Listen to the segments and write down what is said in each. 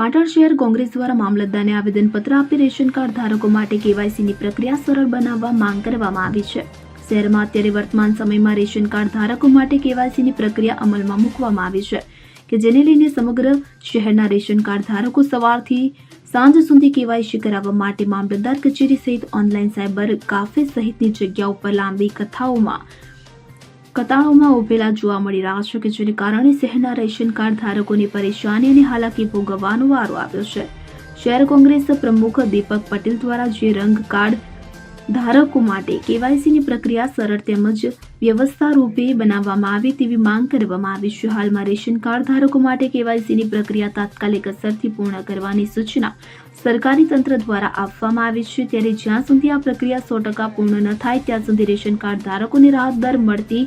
પાટણ શહેર કોંગ્રેસ દ્વારા મામલતદારને આવેદનપત્ર આપી રેશન કાર્ડ ધારકો માટે કેવાયસીની પ્રક્રિયા સરળ બનાવવા માંગ કરવામાં આવી છે। શહેરમાં અત્યારે વર્તમાન સમયમાં રેશન કાર્ડ ધારકો માટે કેવાયસીની પ્રક્રિયા અમલમાં મૂકવામાં આવી છે કે જેને લઈને સમગ્ર શહેરના રેશન કાર્ડ ધારકો સવારથી સાંજ સુધી કેવાયસી કરાવવા માટે મામલતદાર કચેરી સહિત ઓનલાઈન સાયબર કાફે સહિતની જગ્યા ઉપર લાંબી કતારોમાં ઉભેલા જોવા મળી રહ્યા છે કે જેને કારણે શહેરના રેશન કાર્ડ ધારકોની પરેશાની અને હાલાકી ભોગવવાનો વારો આવ્યો છે। શહેર કોંગ્રેસ પ્રમુખ દીપક પટેલ દ્વારા જે રંગ કાર્ડ ધારકો માટે કેવાયસીની પ્રક્રિયા સરળ તેમજ વ્યવસ્થા રૂપે બનાવવામાં આવે તેવી માંગ કરવામાં આવી છે। હાલમાં રેશન કાર્ડ ધારકો માટે કેવાયસીની પ્રક્રિયા તાત્કાલિક અસરથી પૂર્ણ કરવાની સૂચના સરકારી તંત્ર દ્વારા આપવામાં આવી છે, ત્યારે જ્યાં સુધી આ પ્રક્રિયા 100% પૂર્ણ ન થાય ત્યાં સુધી રેશન કાર્ડ ધારકોને રાહત દર મળતી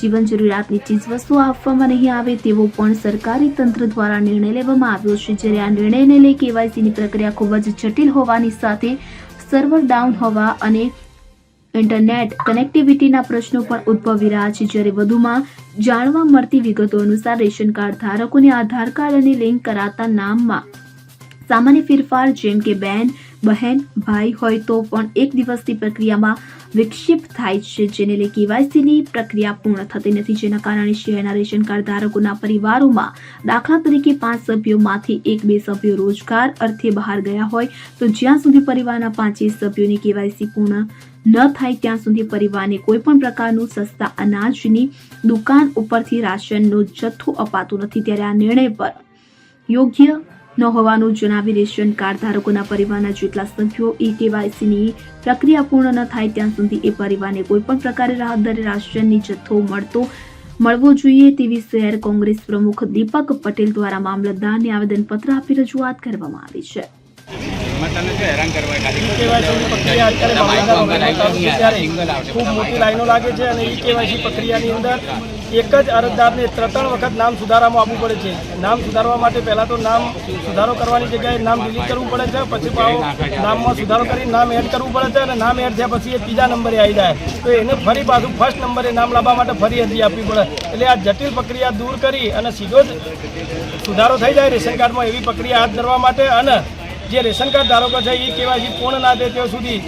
જીવન જરૂરિયાતની ચીજવસ્તુઓ આપવામાં નહીં આવે તેવો પણ સરકારી તંત્ર દ્વારા નિર્ણય લેવામાં આવ્યો છે। જ્યારે આ નિર્ણયને લઈ કેવાયસીની પ્રક્રિયા ખૂબ જ જટિલ હોવાની સાથે સર્વર ડાઉન હોવા અને ઇન્ટરનેટ કનેક્ટિવિટીના પ્રશ્નો પણ ઉદ્ભવી રહ્યા છે। જ્યારે વધુમાં જાણવા મળતી વિગતો અનુસાર રેશન કાર્ડ ધારકોને આધાર કાર્ડ અને લિંક કરાતા નામમાં સામાન્ય ફેરફાર જેમ કે બેન, બહેન, ભાઈ હોય તો પણ એક દિવસની પ્રક્રિયામાં વિક્ષેપ થાય છે, જેને લઈ કેવાયસીની પ્રક્રિયા પૂર્ણ થતી નથી, જેના કારણે શહેરના રેશન કાર્ડ ધારકોના પરિવારોમાં દાખલા તરીકે 5 સભ્યોમાંથી 1-2 સભ્યો રોજગાર અર્થે બહાર ગયા હોય તો જ્યાં સુધી પરિવારના 5 સભ્યોની કેવાયસી પૂર્ણ ન થાય ત્યાં સુધી પરિવારને કોઈ પણ પ્રકારનું સસ્તા અનાજની દુકાન ઉપરથી રાશનનો જથ્થો અપાતો નથી। ત્યારે આ નિર્ણય પર યોગ્ય ન હોવાનું જણાવી રેશન કાર્ડ ધારકોના પરિવારના જેટલા સભ્યો કેવાયસીની પ્રક્રિયા પૂર્ણ ન થાય ત્યાં સુધી એ પરિવારને કોઈ પણ પ્રકારે રાહત દરે રાશનની જથ્થો મળવો જોઈએ તેવી શહેર કોંગ્રેસ પ્રમુખ દીપક પટેલ દ્વારા મામલતદારને આવેદનપત્ર આપી રજૂઆત કરવામાં આવી છે। ખૂબ મોટી લાઈનો લાગે છે અને ઈ કેવાયસી પ્રક્રિયાની અંદર એક જ અરજદારને 3 વખત નામ સુધારામાં આવવું પડે છે। નામ સુધારવા માટે પહેલાં તો નામ સુધારો કરવાની જગ્યાએ નામ ડિલીટ કરવું પડે છે, પછી નામમાં સુધારો કરીને નામ એડ કરવું પડે છે અને નામ એડ થયા પછી એ 3જા નંબરે આવી જાય તો એને ફરી પાછું ફર્સ્ટ નંબરે નામ લાવવા માટે ફરી અરજી આપવી પડે। એટલે આ જટિલ પ્રક્રિયા દૂર કરી અને સીધો જ સુધારો થઈ જાય રેશન કાર્ડમાં એવી પ્રક્રિયા હાથ ધરવા માટે અને જે રેશન કાર્ડ ધારકો છે એ કેવાયસી પૂર્ણ ના થાય ત્યાં સુધી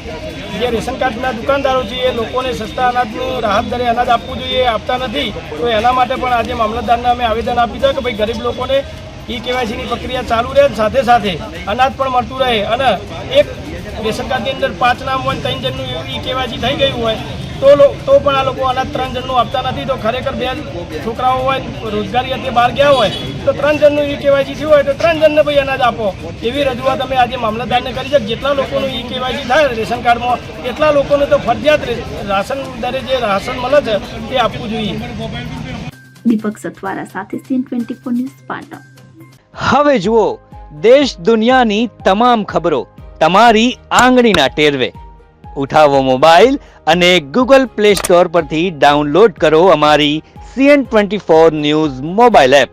જે રેશન કાર્ડના દુકાનદારો છે એ લોકોને સસ્તા અનાજનું રાહત દરે અનાજ આપવું જોઈએ, આપતા નથી। તો એના માટે પણ આજે મામલતદારને અમે આવેદન આપી છે કે ભાઈ ગરીબ લોકોને ઈ કેવાયસીની પ્રક્રિયા ચાલુ રહે, સાથે સાથે અનાજ પણ મળતું રહે અને એક રેશન કાર્ડની અંદર 5 નામ હોય 3 જણનું ઈ કેવાયસી થઈ ગયું હોય તો પણ આ લોકો અનાજ 3 જણનું આપતા નથી। તો ખરેખર 2 છોકરાઓ હોય રોજગારી અર્થે બહાર ગયા હોય તો 3 જણનું ઈ કેવાયસી થયું હોય તો 3 જણને ભાઈ અનાજ આપો એવી રજૂઆત અમે આજે મામલતદારને કરી છે। જેટલા લોકોનું ઈ કેવાયસી થાય રેશન કાર્ડમાં એટલા લોકોને તો ફરજિયાત રાશન દરે જે રાશન મળે છે તે આપવું જોઈએ। દીપક સથવારા સાથે CN24 ન્યૂઝ પાટણ। હવે જુઓ દેશ દુનિયાની તમામ ખબરો તમારી આંગળીના ટેરવે। ઉઠાવો મોબાઈલ અને ગૂગલ પ્લે સ્ટોર પરથી ડાઉનલોડ કરો અમારી CN24 ન્યૂઝ મોબાઈલ એપ।